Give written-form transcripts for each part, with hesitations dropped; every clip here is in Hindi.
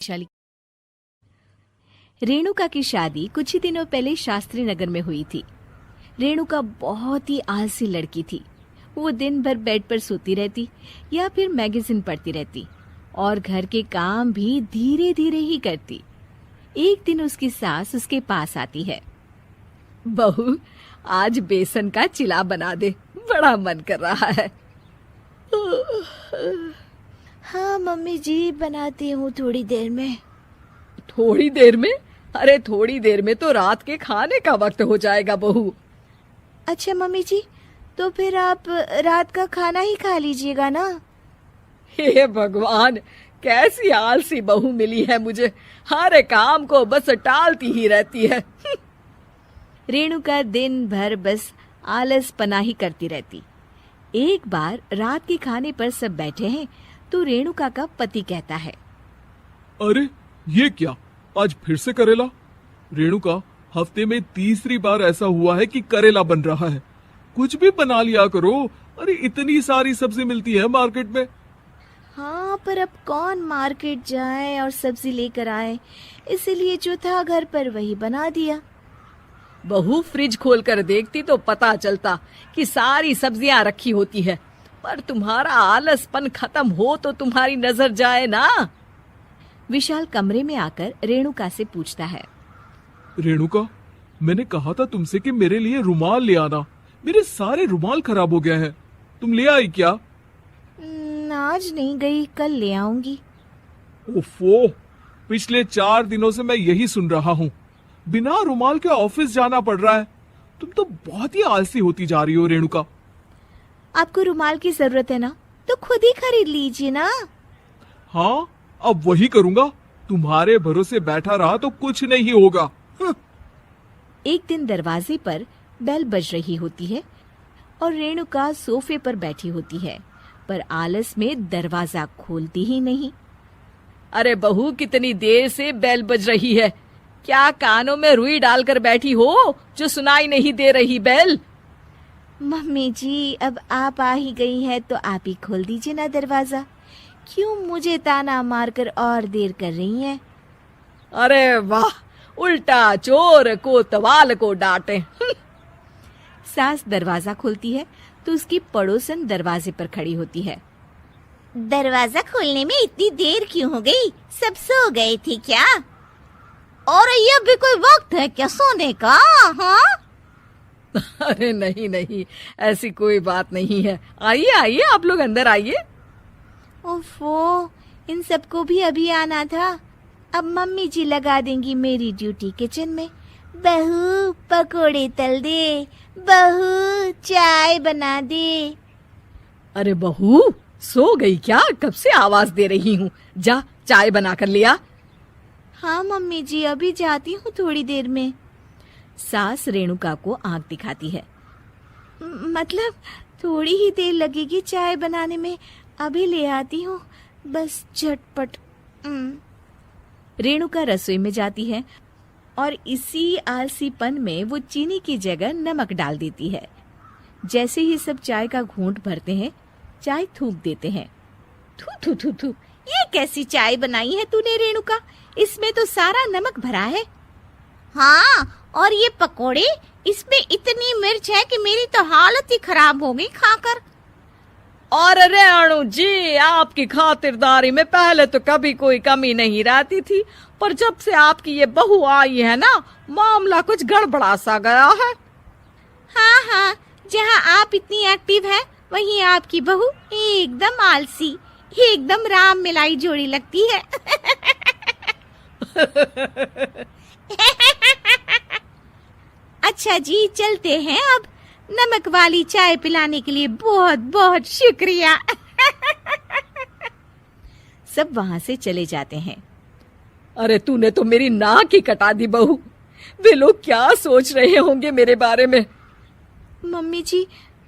वैशाली। रेणुका की शादी कुछ ही दिनों पहले शास्त्री नगर में हुई थी। रेणुका बहुत ही आलसी लड़की थी। वो दिन भर बेड पर सोती रहती या फिर मैगजीन पढ़ती रहती और घर के काम भी धीरे धीरे ही करती। एक दिन उसकी सास उसके पास आती है। बहू, आज बेसन का चिला बना दे, बड़ा मन कर रहा है। हाँ मम्मी जी, बनाती हूँ थोड़ी देर में। थोड़ी देर में? अरे थोड़ी देर में तो रात के खाने का वक्त हो जाएगा बहू। अच्छा मम्मी जी, तो फिर आप रात का खाना ही खा लीजिएगा ना। हे भगवान, कैसी आलसी बहू मिली है मुझे। हर काम को बस टालती ही रहती है। रेणुका दिन भर बस आलस पना ही करती रहती। एक बार रात के खाने पर सब बैठे हैं तो रेणुका का पति कहता है, अरे ये क्या, आज फिर से करेला? रेणुका, हफ्ते में तीसरी बार ऐसा हुआ है कि करेला बन रहा है। कुछ भी बना लिया करो। अरे इतनी सारी सब्जी मिलती है मार्केट में। हाँ, पर अब कौन मार्केट जाए और सब्जी लेकर आए, इसीलिए जो था घर पर वही बना दिया। बहू, फ्रिज खोल कर देखती तो पता चलता कि सारी सब्जियां रखी होती है, पर तुम्हारा आलसपन खत्म हो तो तुम्हारी नजर जाए ना। विशाल कमरे में आकर रेणुका से पूछता है, रेणुका, मैंने कहा था तुमसे कि मेरे लिए रुमाल ले आना। मेरे सारे रुमाल खराब हो गए हैं। तुम ले आई क्या? आज नहीं गई, कल ले आऊंगी। ओफो, पिछले 4 दिनों से मैं यही सुन रहा हूँ। बिना रुमाल के ऑफिस जाना पड़ रहा है। तुम तो बहुत ही आलसी होती जा रही हो रेणुका। आपको रुमाल की जरूरत है ना, तो खुद ही खरीद लीजिए ना। हाँ, अब वही करूंगा। तुम्हारे भरोसे बैठा रहा तो कुछ नहीं होगा। एक दिन दरवाजे पर बेल बज रही होती है और रेणुका सोफे पर बैठी होती है, पर आलस में दरवाजा खोलती ही नहीं। अरे बहू, कितनी देर से बेल बज रही है? क्या कानों में रुई डालकर बैठी हो जो सुनाई नहीं दे रही बेल? मम्मी जी, अब आप आ ही गई हैं तो आप ही खोल दीजिए ना दरवाजा। क्यों मुझे ताना मारकर और देर कर रही हैं? अरे वाह, उल्टा चोर कोतवाल को डांटे। सास दरवाजा खोलती है तो उसकी पड़ोसन दरवाजे पर खड़ी होती है। दरवाजा खोलने में इतनी देर क्यों हो गई? सब सो गए थे क्या? और ये भी कोई वक्त है क्या सोने का? हाँ? अरे नहीं नहीं, ऐसी कोई बात नहीं है। आइए आइए, आप लोग अंदर आइए। ओफो, इन सबको भी अभी आना था। अब मम्मी जी लगा देंगी मेरी ड्यूटी किचन में। बहू पकोड़े तल दे, बहू चाय बना दे। अरे बहू, सो गई क्या? कब से आवाज दे रही हूँ। जा चाय बना कर लिया। हाँ मम्मी जी, अभी जाती हूँ थोड़ी देर में। सास रेणुका को आंख दिखाती है। मतलब थोड़ी ही देर लगेगी चाय बनाने में, अभी ले आती हूँ, बस झटपट। रेणुका रसोई में जाती है और इसी आलसीपन में वो चीनी की जगह नमक डाल देती है। जैसे ही सब चाय का घूंट भरते हैं, चाय थूक देते हैं। थू थू थू थू, ये कैसी चाय बनाई है तूने रेणुका? इसमें तो सारा नमक भरा है। हाँ, और ये पकोड़े, इसमें इतनी मिर्च है कि मेरी तो हालत ही खराब हो गई खाकर। और रेणु जी, आपकी खातिरदारी में पहले तो कभी कोई कमी नहीं रहती थी, पर जब से आपकी ये बहू आई है ना, मामला कुछ गड़बड़ा सा गया है। हाँ हाँ, जहाँ आप इतनी एक्टिव है, वहीं आपकी बहू एकदम आलसी, एकदम राम मिलाई जोड़ी लगती है। अच्छा जी, चलते हैं अब। नमक वाली चाय पिलाने के लिए बहुत बहुत शुक्रिया। सब वहां से चले जाते हैं। अरे तूने तो मेरी नाक ही कटा दी बहू। वे लोग क्या सोच रहे होंगे मेरे बारे में? मम्मी जी,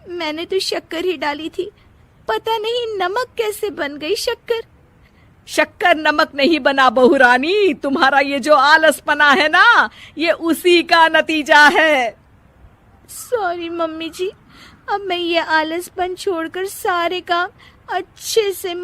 मैंने तो शक्कर ही डाली थी, पता नहीं नमक कैसे बन गई शक्कर। शक्कर नमक नहीं बना बहू रानी, तुम्हारा ये जो आलसपना है ना, ये उसी का नतीजा है। सॉरी मम्मी जी, अब मैं ये आलसपन छोड़कर सारे काम अच्छे से